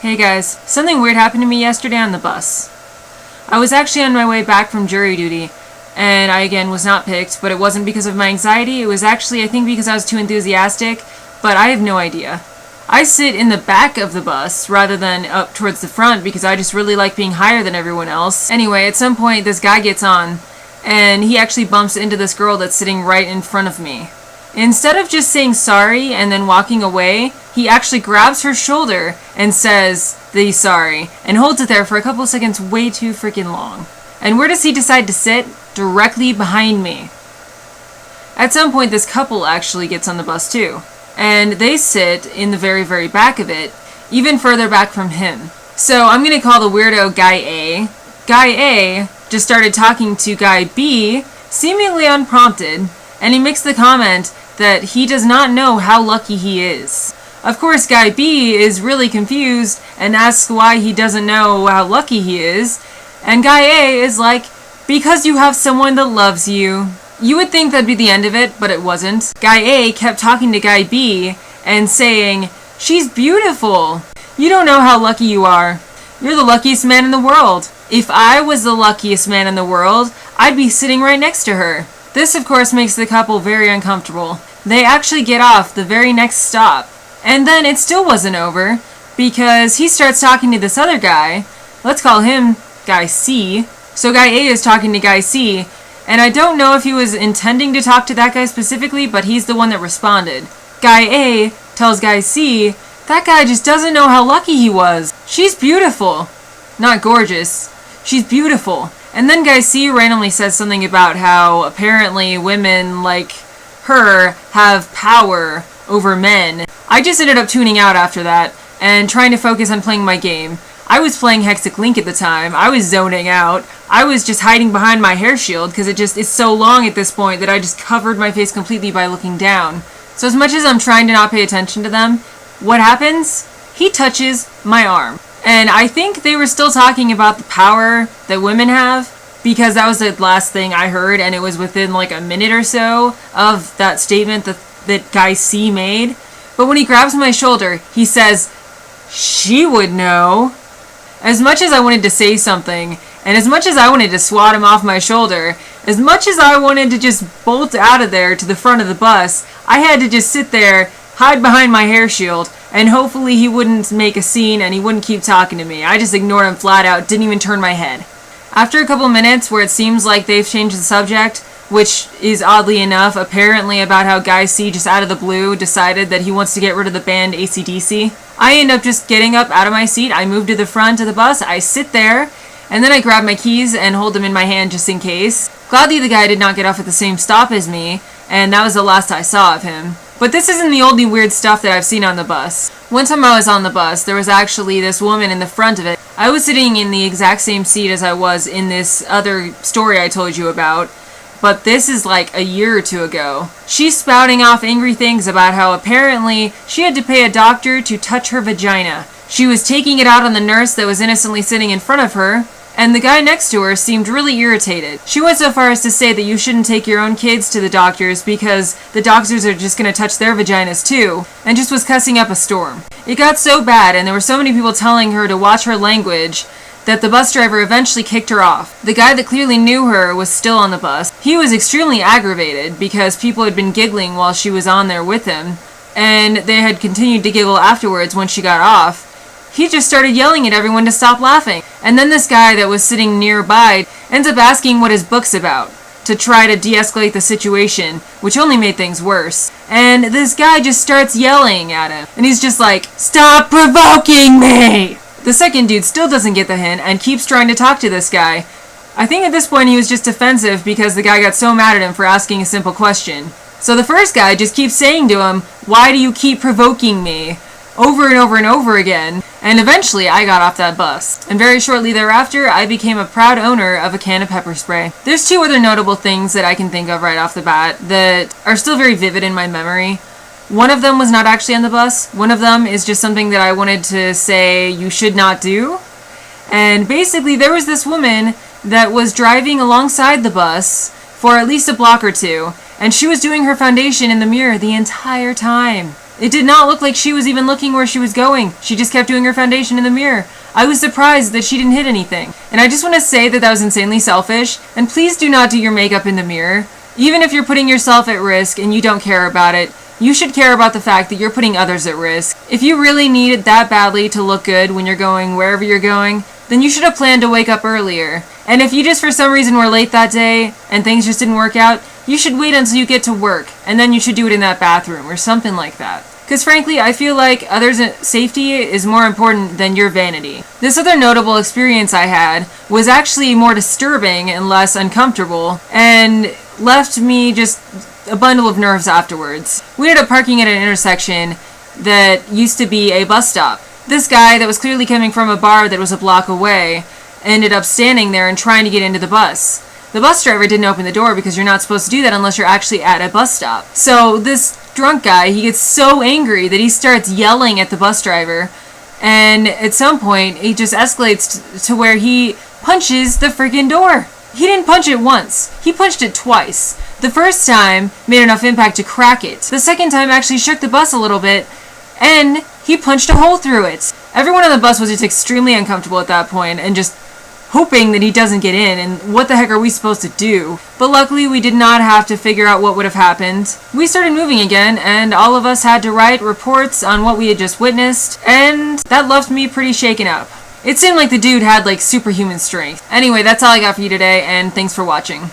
Hey guys, something weird happened to me yesterday on the bus. I was actually on my way back from jury duty, and I again was not picked, but it wasn't because of my anxiety. It was actually, I think, because I was too enthusiastic, but I have no idea. I sit in the back of the bus rather than up towards the front because I just really like being higher than everyone else. Anyway, at some point this guy gets on, and he actually bumps into this girl that's sitting right in front of me. Instead of just saying sorry and then walking away, he actually grabs her shoulder and says that he's sorry, and holds it there for a couple seconds way too freaking long. And where does he decide to sit? Directly behind me. At some point this couple actually gets on the bus too, and they sit in the very, very back of it, even further back from him. So I'm gonna call the weirdo Guy A. Guy A just started talking to Guy B, seemingly unprompted, and he makes the comment that he does not know how lucky he is. Of course, Guy B is really confused and asks why he doesn't know how lucky he is, and Guy A is like, because you have someone that loves you. You would think that'd be the end of it, but it wasn't. Guy A kept talking to Guy B and saying, "She's beautiful. You don't know how lucky you are. You're the luckiest man in the world. If I was the luckiest man in the world, I'd be sitting right next to her." This, of course, makes the couple very uncomfortable. They actually get off the very next stop. And then it still wasn't over, because he starts talking to this other guy. Let's call him Guy C. So Guy A is talking to Guy C, and I don't know if he was intending to talk to that guy specifically, but he's the one that responded. Guy A tells Guy C, that guy just doesn't know how lucky he was. She's beautiful. Not gorgeous. She's beautiful. And then Guy C randomly says something about how apparently women like her have power over men. I just ended up tuning out after that and trying to focus on playing my game. I was playing Hexic Link at the time. I was zoning out. I was just hiding behind my hair shield because it's so long at this point that I just covered my face completely by looking down. So as much as I'm trying to not pay attention to them, what happens? He touches my arm. And I think they were still talking about the power that women have, because that was the last thing I heard, and it was within like a minute or so of that statement that Guy C made. But when he grabs my shoulder, he says, "She would know." As much as I wanted to say something, and as much as I wanted to swat him off my shoulder, as much as I wanted to just bolt out of there to the front of the bus, I had to just sit there, hide behind my hair shield, and hopefully he wouldn't make a scene and he wouldn't keep talking to me. I just ignored him flat out, didn't even turn my head. After a couple minutes where it seems like they've changed the subject, which is oddly enough apparently about how Guy C just out of the blue decided that he wants to get rid of the band AC/DC, I end up just getting up out of my seat. I move to the front of the bus, I sit there, and then I grab my keys and hold them in my hand just in case. Gladly the guy did not get off at the same stop as me, and that was the last I saw of him. But this isn't the only weird stuff that I've seen on the bus. One time I was on the bus, there was actually this woman in the front of it. I was sitting in the exact same seat as I was in this other story I told you about, but this is like a year or two ago. She's spouting off angry things about how apparently she had to pay a doctor to touch her vagina. She was taking it out on the nurse that was innocently sitting in front of her, and the guy next to her seemed really irritated. She went so far as to say that you shouldn't take your own kids to the doctors because the doctors are just going to touch their vaginas too, and just was cussing up a storm. It got so bad, and there were so many people telling her to watch her language, that the bus driver eventually kicked her off. The guy that clearly knew her was still on the bus. He was extremely aggravated because people had been giggling while she was on there with him, and they had continued to giggle afterwards when she got off. He just started yelling at everyone to stop laughing. And then this guy that was sitting nearby ends up asking what his book's about, to try to de-escalate the situation, which only made things worse. And this guy just starts yelling at him, and he's just like, "Stop provoking me!" The second dude still doesn't get the hint and keeps trying to talk to this guy. I think at this point he was just defensive because the guy got so mad at him for asking a simple question. So the first guy just keeps saying to him, "Why do you keep provoking me?" over and over and over again, and eventually I got off that bus. And very shortly thereafter, I became a proud owner of a can of pepper spray. There's two other notable things that I can think of right off the bat that are still very vivid in my memory. One of them was not actually on the bus. One of them is just something that I wanted to say you should not do. And basically there was this woman that was driving alongside the bus for at least a block or two, and she was doing her foundation in the mirror the entire time. It did not look like she was even looking where she was going. She just kept doing her foundation in the mirror. I was surprised that she didn't hit anything. And I just want to say that was insanely selfish. And please do not do your makeup in the mirror. Even if you're putting yourself at risk and you don't care about it, you should care about the fact that you're putting others at risk. If you really need it that badly to look good when you're going wherever you're going, then you should have planned to wake up earlier. And if you just for some reason were late that day and things just didn't work out, you should wait until you get to work, and then you should do it in that bathroom or something like that. Because frankly, I feel like others' safety is more important than your vanity. This other notable experience I had was actually more disturbing and less uncomfortable, and left me just a bundle of nerves afterwards. We ended up parking at an intersection that used to be a bus stop. This guy that was clearly coming from a bar that was a block away ended up standing there and trying to get into the bus. The bus driver didn't open the door because you're not supposed to do that unless you're actually at a bus stop. So this drunk guy, he gets so angry that he starts yelling at the bus driver, and at some point it just escalates to where he punches the freaking door. He didn't punch it once, he punched it twice. The first time made enough impact to crack it. The second time actually shook the bus a little bit, and he punched a hole through it. Everyone on the bus was just extremely uncomfortable at that point and just hoping that he doesn't get in, and what the heck are we supposed to do? But luckily we did not have to figure out what would have happened. We started moving again, and all of us had to write reports on what we had just witnessed, and that left me pretty shaken up. It seemed like the dude had like superhuman strength. Anyway, that's all I got for you today, and thanks for watching.